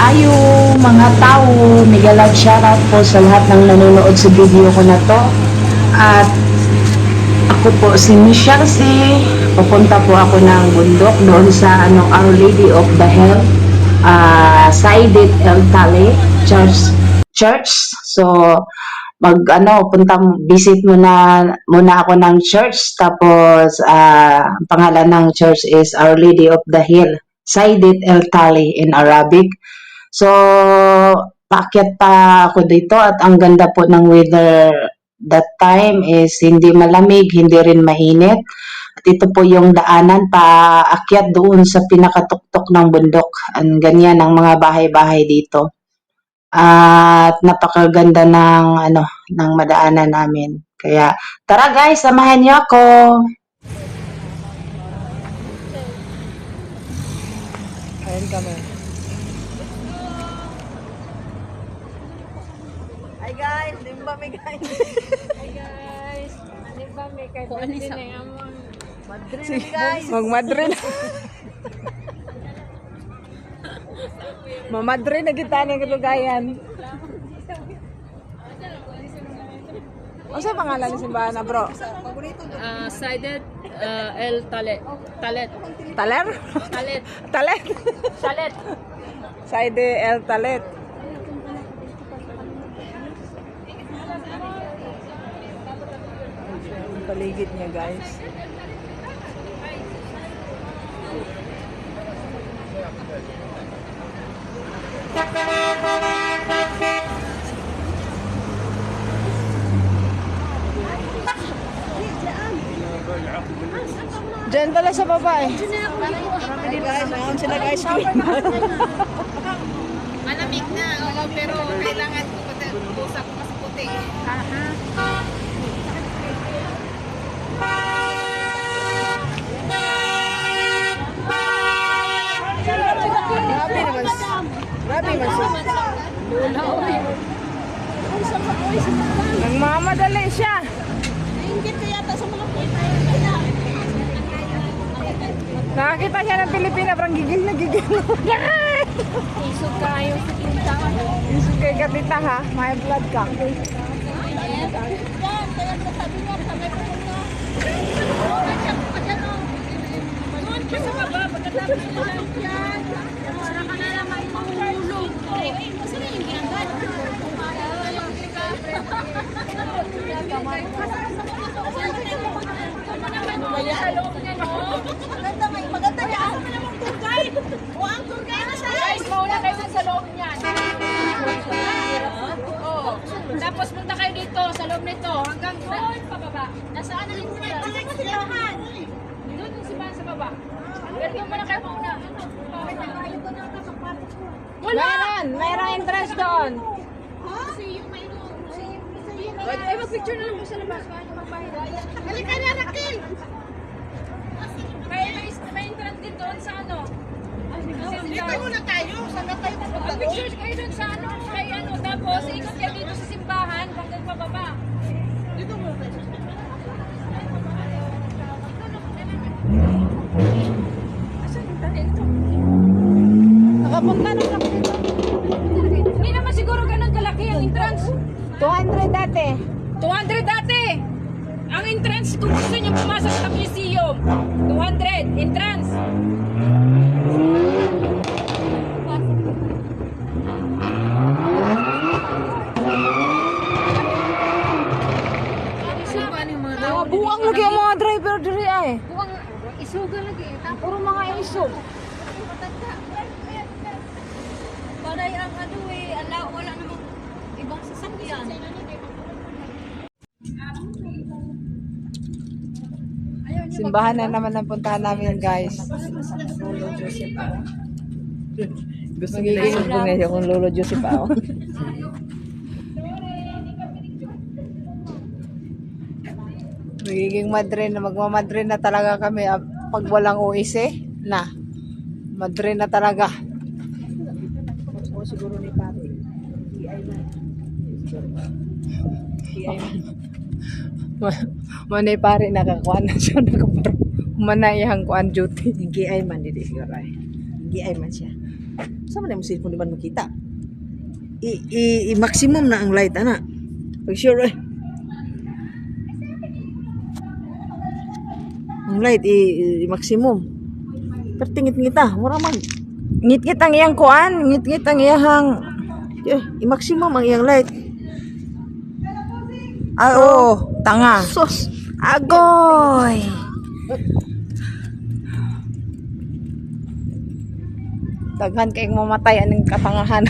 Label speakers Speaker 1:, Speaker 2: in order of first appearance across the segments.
Speaker 1: Ayo mga tao, mega love shoutout po sa lahat ng nanonood sa video ko na to. At ako po si Michelle C. Pupunta po ako ng bundok doon sa Our Lady of the Hill, Saidet El Tale Church. So punta visit muna ako ng church, tapos pangalan ng church is Our Lady of the Hill, Saidet El Tale in Arabic. So paakyat pa ako dito at ang ganda po ng weather that time is hindi malamig, hindi rin mainit. At ito po yung daanan paakyat doon sa pinakatuktok ng bundok. Ang ganyan ang mga bahay-bahay dito. At napakaganda ng madaanan namin. Kaya tara guys, samahan niyo ako.
Speaker 2: Ayan kami. Hi guys, limba mi guys.
Speaker 3: Hi guys, limba mi kay Madrid amon.
Speaker 2: Madrid mi guys. Mag-Madrid. Mamadrid na kita ng katugayan. Ano sa pangalan ng simbahan na bro?
Speaker 3: Saidet El Talet.
Speaker 2: Taler?
Speaker 3: Talet.
Speaker 2: Talet?
Speaker 3: Talet.
Speaker 2: Saide El Talet. Ang paligid niya guys. Diyan pala sa baba eh. Hi guys, mayroon sila guys.
Speaker 3: Malamig na, pero kailangan ko usap mas puti.
Speaker 2: Grabe naman. Grabe naman siya. Nagmamadali siya.
Speaker 4: Nainggit ka yata sa mga puwet.
Speaker 2: Nakakita siya ng Pilipina, parang gigil na gigil.
Speaker 3: Isog kayo sa kinta.
Speaker 2: Isog kay Gatita ha, may blood ka.
Speaker 4: Yan, kaya sabi niya, sabi ko na.
Speaker 3: Doon pa sa baba, pagkatapos nyo lang yan. Para ka na lang may mahulog.
Speaker 4: Kasi na yung ginagad.
Speaker 3: Sa loob niya, no?
Speaker 4: Maganda niya. Ano namang tour guide? O ang tour guide na siya.
Speaker 3: Guys, mauna kayo dun sa loob niyan. Oo. Tapos punta kayo dito, sa loob nito, hanggang doon pababa. Nasaan ang simbahan? Doon yung simbahan sa baba. Pero doon muna kayo mauna. Wala!
Speaker 2: Mayroong entrance doon.
Speaker 3: Ay, mag-picture na lang po sa labas.
Speaker 4: Halika na, Raquel.
Speaker 3: May entrance din doon sa ano?
Speaker 4: Dito muna tayo. Saan na tayo pupunta doon?
Speaker 3: Mag-picture kayo doon sa ano, kay ano. Tapos, ikot kayo dito sa simbahan hanggang pababa.
Speaker 4: Dito muna tayo.
Speaker 2: Nakapunta na lang dito.
Speaker 3: Hindi naman siguro ganun kalaki ang entrance.
Speaker 2: 200 dati.
Speaker 3: 200 dati. Ang entrance, kung gusto niyo pumasok sa museum, 200 entrance.
Speaker 2: Mga buwang lagi ang mga driver diri ay.
Speaker 3: Buwang isuga lagi.
Speaker 2: Puro mga isog.
Speaker 4: Paray ang ano eh. Wala namang ibang sasakyan.
Speaker 2: Simbahan na naman ang puntahan namin guys. Lolo Joseph ako. Gusto nila yung niya kung Lolo Joseph ako. Magiging Madrid na magmamadrid na talaga kami pag walang OIC na. Madrid na talaga. Siguro ni Pati. Manay pare nakakuan na siya manayang kuan duty.
Speaker 5: GI man dito siguro ay. GI man siya.
Speaker 2: Sama na yung cellphone di ba makita? I-maximum na ang light, ana. Pag sure eh. Ang light, i-maximum. Pero tingit-ngit mura mag. Ngit-ngit ang iyang kuan, ngit-ngit ang iyang, i-maximum ang iyang light. Ah, oo, tanga. Sus. Agoy! Daghan kayong mamatay anong katangahan.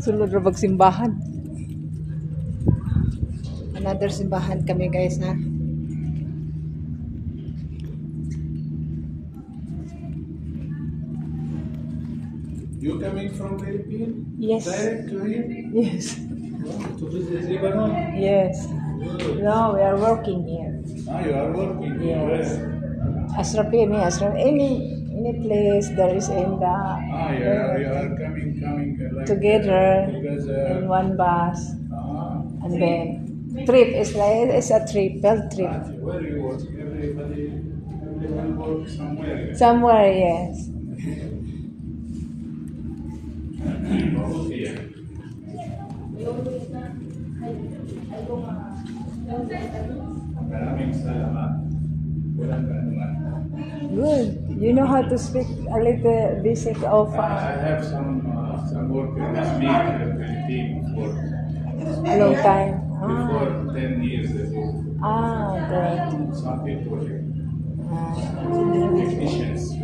Speaker 2: Sulod ra bag simbahan. Another simbahan kami guys na.
Speaker 5: You coming from Philippines?
Speaker 2: Yes.
Speaker 5: Direct to here?
Speaker 2: Yes.
Speaker 5: To visit Lebanon?
Speaker 2: Yes. No, we are working here.
Speaker 5: Ah, you are working.
Speaker 2: Yes.
Speaker 5: Where?
Speaker 2: Asrapi, any place there is in the
Speaker 5: Ah, you are coming like
Speaker 2: together
Speaker 5: together.
Speaker 2: in one bus,
Speaker 5: Ah,
Speaker 2: and then trip is like it's a trip, belt trip.
Speaker 5: where you work? Everyone works somewhere.
Speaker 2: Somewhere, yes.
Speaker 5: Yeah. Maraming salamat. Walang kanuman.
Speaker 2: Good. You know how to speak a little basic of
Speaker 5: I have some worker with me in the Philippines for
Speaker 2: a long time.
Speaker 5: before 10 years ago.
Speaker 2: Good.
Speaker 5: Some people,
Speaker 2: Ah.
Speaker 5: technicians.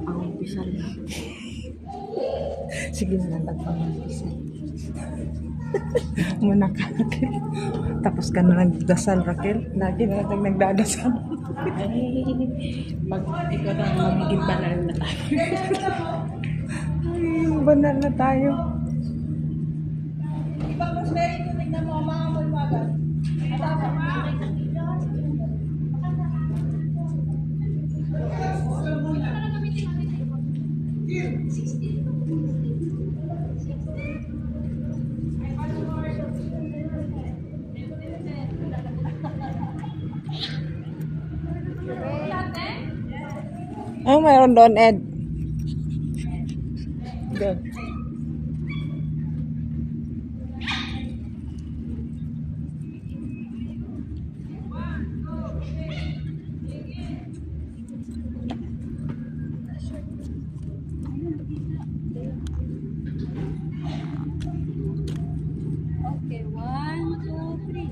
Speaker 2: Ang umpisal na. Sige na lang ang umpisal. Muna ka, Raquel. Tapos ka na nagdasal, Raquel. Lagi na natin nagdadasal.
Speaker 1: Ay, pag ikaw na magiging banal na tayo.
Speaker 2: Ay, banal na tayo. Oh, mayroon doon, Ed. Good.
Speaker 4: Okay, 1, 2, 3.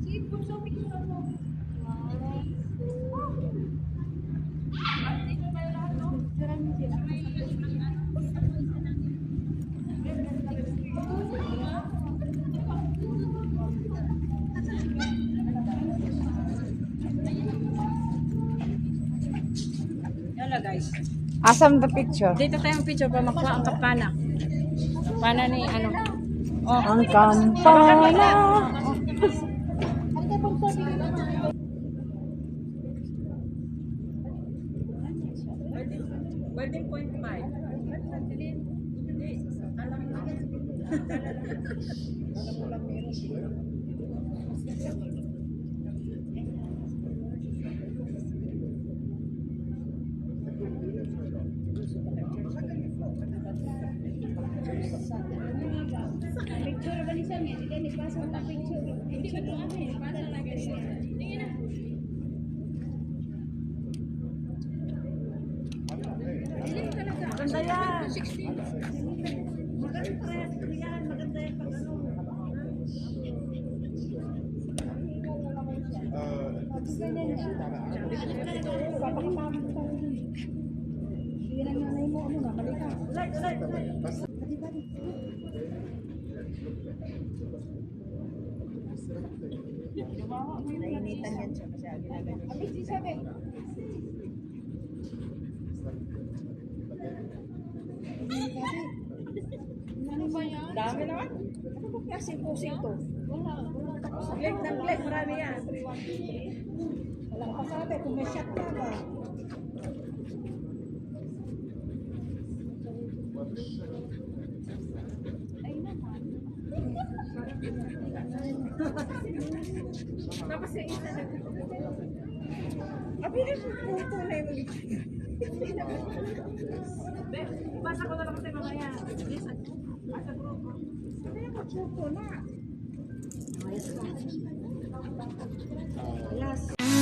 Speaker 4: See, put some picture mo. 1, 2.
Speaker 3: Yala guys.
Speaker 2: Asam the picture.
Speaker 3: Dito tayong picture para makuha ang kampana. Kampana ni ano. Oh.
Speaker 2: Ang kampana.
Speaker 3: Wedding point 5.
Speaker 4: Picture ba ni Sammy? Hindi ni pasok ta picture. Hindi ba amin? Para na ganito. Tingnan na.
Speaker 2: Nainitan yan siya kasi ginagawa. Dami naman. Ano ba klaseng pusing to? Leg ng leg, marami yan. Walang pasabi kung may shot ka ba. Tapos yung isa na. Abilis mo puto na yung basa ko na lang kasi mamaya. Basa grupo. Sabi na puto na. Last.